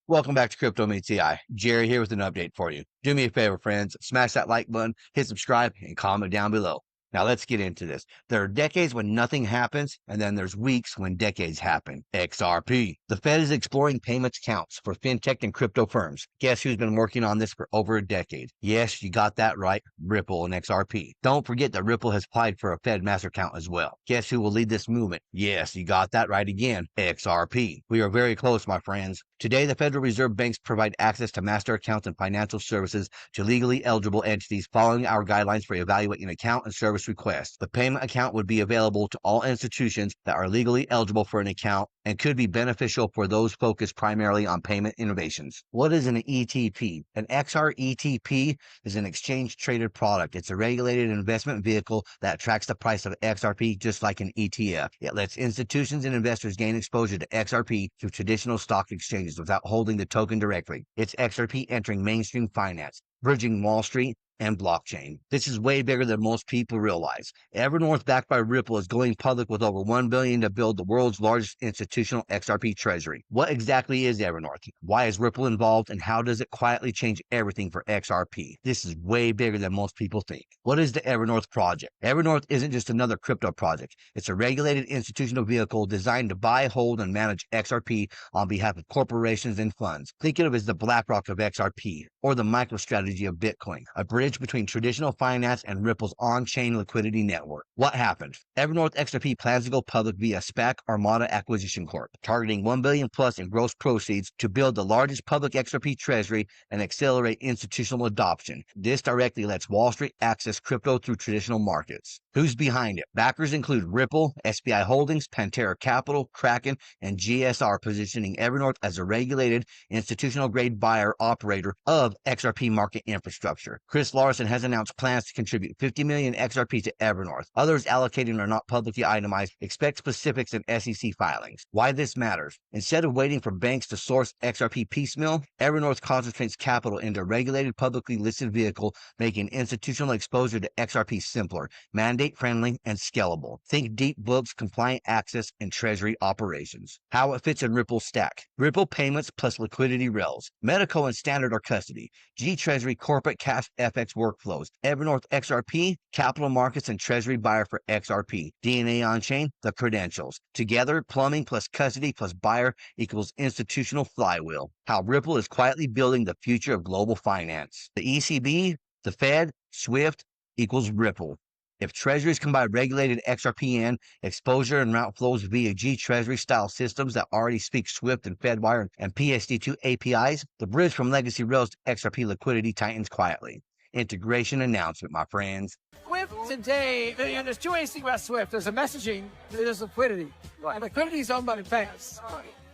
Welcome back to Crypto Meets AI. Jerry here with an update for you. Do me a favor, friends. Smash that like button, hit subscribe, and comment down below. Now let's get into this. There are decades when nothing happens, and then there's weeks when decades happen. XRP. The Fed is exploring payments accounts for fintech and crypto firms. Guess who's been working on this for over a decade? Yes, you got that right. Ripple and XRP. Don't forget that Ripple has applied for a Fed master account as well. Guess who will lead this movement? Yes, you got that right again. XRP. We are very close, my friends. Today, the Federal Reserve banks provide access to master accounts and financial services to legally eligible entities following our guidelines for evaluating account and service requests. The payment account would be available to all institutions that are legally eligible for an account and could be beneficial for those focused primarily on payment innovations. What is an ETP? An XR ETP is an exchange-traded product. It's a regulated investment vehicle that tracks the price of XRP just like an ETF. It lets institutions and investors gain exposure to XRP through traditional stock exchanges without holding the token directly. It's XRP entering mainstream finance, bridging Wall Street and blockchain. This is way bigger than most people realize. Evernorth, backed by Ripple, is going public with over $1 billion to build the world's largest institutional XRP treasury. What exactly is Evernorth? Why is Ripple involved, and how does it quietly change everything for XRP? This is way bigger than most people think. What is the Evernorth project? Evernorth isn't just another crypto project. It's a regulated institutional vehicle designed to buy, hold, and manage XRP on behalf of corporations and funds. Think of it as the BlackRock of XRP, or the MicroStrategy of Bitcoin, a bridge between traditional finance and Ripple's on-chain liquidity network. What happened? Evernorth XRP plans to go public via SPAC Armada Acquisition Corp, targeting $1 billion plus in gross proceeds to build the largest public XRP treasury and accelerate institutional adoption. This directly lets Wall Street access crypto through traditional markets. Who's behind it? Backers include Ripple, SBI Holdings, Pantera Capital, Kraken, and GSR, positioning Evernorth as a regulated, institutional-grade buyer-operator of XRP market infrastructure. Chris Larson has announced plans to contribute 50 million XRP to Evernorth. Others allocating are not publicly itemized. Expect specifics in SEC filings. Why this matters? Instead of waiting for banks to source XRP piecemeal, Evernorth concentrates capital into a regulated, publicly listed vehicle, making institutional exposure to XRP simpler, mandate-friendly, and scalable. Think deep books, compliant access, and treasury operations. How it fits in Ripple's stack. Ripple payments plus liquidity rails. Medico and standard are custody. G-Treasury corporate cash FX workflows. Evernorth XRP, capital markets and treasury buyer for XRP. DNA on-chain, the credentials. Together, plumbing plus custody plus buyer equals institutional flywheel. How Ripple is quietly building the future of global finance. The ECB, the Fed, SWIFT equals Ripple. If treasuries combine regulated XRP exposure and route flows via G-Treasury style systems that already speak SWIFT and FedWire and PSD2 APIs, the bridge from legacy rails to XRP liquidity tightens quietly. Integration announcement, my friends. Swift today, there's two ways to think about Swift. There's a messaging, there's liquidity. And liquidity is owned by the banks.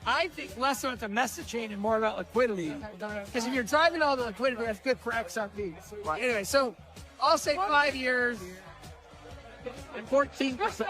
I think less about the messaging and more about liquidity. Because if you're driving all the liquidity, that's good for XRP. Anyway, so I'll say 5 years and 14%.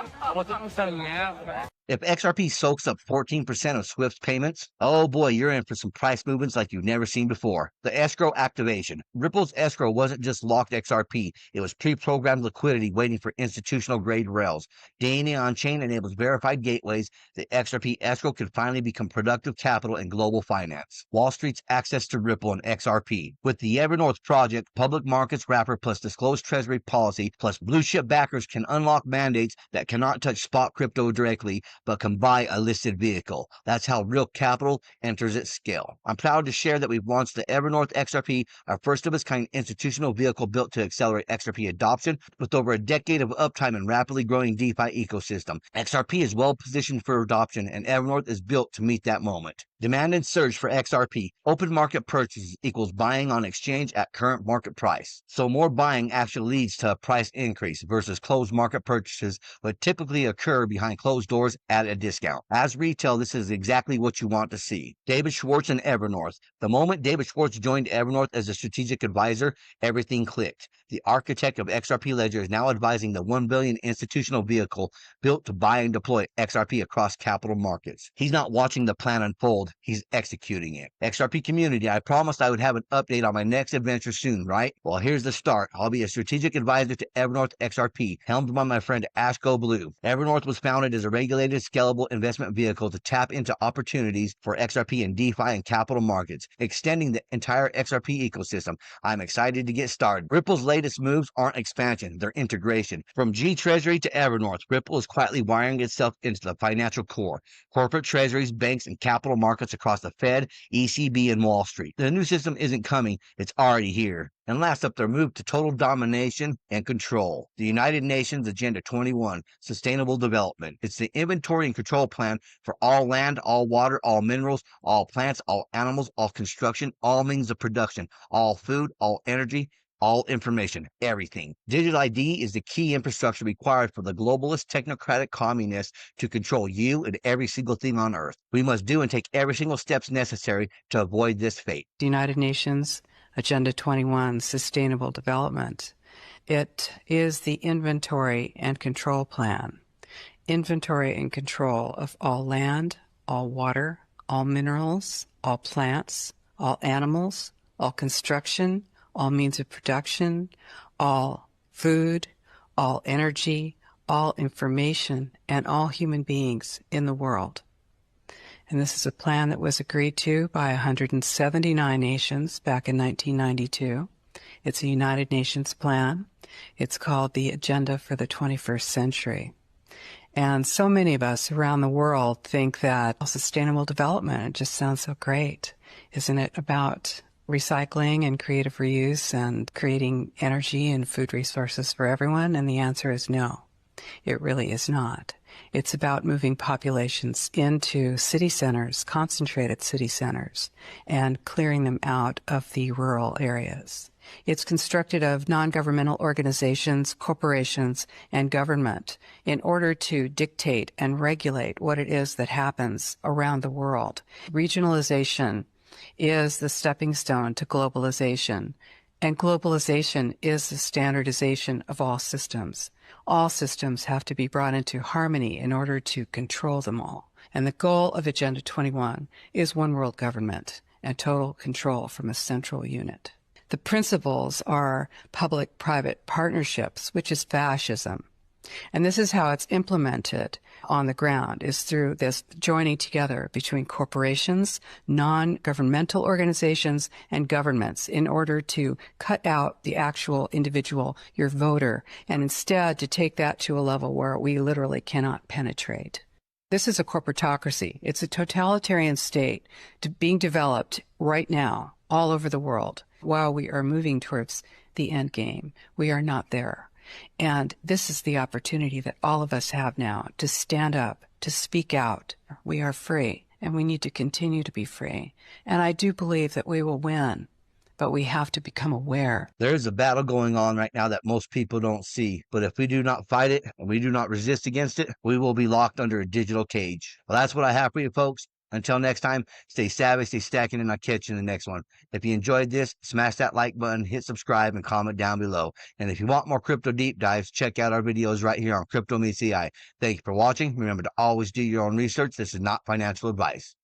If XRP soaks up 14% of Swift's payments, oh boy, you're in for some price movements like you've never seen before. The escrow activation. Ripple's escrow wasn't just locked XRP. It was pre-programmed liquidity waiting for institutional-grade rails. DNA on-chain enables verified gateways. The XRP escrow could finally become productive capital in global finance. Wall Street's access to Ripple and XRP. With the Evernorth project, public markets wrapper plus disclosed treasury policy plus blue-chip backers can unlock mandates that cannot touch spot crypto directly, but can buy a listed vehicle. That's how real capital enters at scale. I'm proud to share that we've launched the Evernorth XRP, our first of its kind institutional vehicle built to accelerate XRP adoption with over a decade of uptime and rapidly growing DeFi ecosystem. XRP is well positioned for adoption, and Evernorth is built to meet that moment. Demand and surge for XRP. Open market purchases equals buying on exchange at current market price. So more buying actually leads to a price increase versus closed market purchases would typically occur behind closed doors at a discount. As retail, this is exactly what you want to see. David Schwartz and Evernorth. The moment David Schwartz joined Evernorth as a strategic advisor, everything clicked. The architect of XRP Ledger is now advising the $1 billion institutional vehicle built to buy and deploy XRP across capital markets. He's not watching the plan unfold. world, he's executing it. XRP community, I promised I would have an update on my next adventure soon, right? Well, here's the start. I'll be a strategic advisor to Evernorth XRP, helmed by my friend Ashko Blue. Evernorth was founded as a regulated, scalable investment vehicle to tap into opportunities for XRP in DeFi and capital markets, extending the entire XRP ecosystem. I'm excited to get started. Ripple's latest moves aren't expansion, they're integration. From Treasury to Evernorth, Ripple is quietly wiring itself into the financial core. Corporate treasuries, banks, and capital markets across the Fed, ECB, and Wall Street. The new system isn't coming, it's already here. And last up, their move to total domination and control. The United Nations Agenda 21, Sustainable Development. It's the inventory and control plan for all land, all water, all minerals, all plants, all animals, all construction, all means of production, all food, all energy, all information, everything. Digital ID is the key infrastructure required for the globalist technocratic communists to control you and every single thing on Earth. We must do and take every single steps necessary to avoid this fate. The United Nations Agenda 21, Sustainable Development. It is the inventory and control plan. Inventory and control of all land, all water, all minerals, all plants, all animals, all construction, all means of production, all food, all energy, all information, and all human beings in the world. And this is a plan that was agreed to by 179 nations back in 1992. It's a United Nations plan. It's called the Agenda for the 21st Century. And so many of us around the world think that sustainable development just sounds so great. Isn't it about recycling and creative reuse and creating energy and food resources for everyone? And the answer is no, it really is not. It's about moving populations into city centers, concentrated city centers, and clearing them out of the rural areas. It's constructed of non-governmental organizations, corporations, and government in order to dictate and regulate what it is that happens around the world. Regionalization is the stepping stone to globalization, and globalization is the standardization of all systems. All systems have to be brought into harmony in order to control them all. And the goal of Agenda 21 is one world government and total control from a central unit. The principles are public-private partnerships, which is fascism. And this is how it's implemented on the ground, is through this joining together between corporations, non-governmental organizations, and governments in order to cut out the actual individual, your voter, and instead to take that to a level where we literally cannot penetrate. This is a corporatocracy. It's a totalitarian state being developed right now all over the world. While we are moving towards the end game, we are not there. And this is the opportunity that all of us have now to stand up, to speak out. We are free, and we need to continue to be free. And I do believe that we will win, but we have to become aware. There's a battle going on right now that most people don't see. But if we do not fight it and we do not resist against it, we will be locked under a digital cage. Well, that's what I have for you, folks. Until next time, stay savvy, stay stacking, and I'll catch you in the next one. If you enjoyed this, smash that like button, hit subscribe, and comment down below. And if you want more crypto deep dives, check out our videos right here on Crypto Meets AI. Thank you for watching. Remember to always do your own research. This is not financial advice.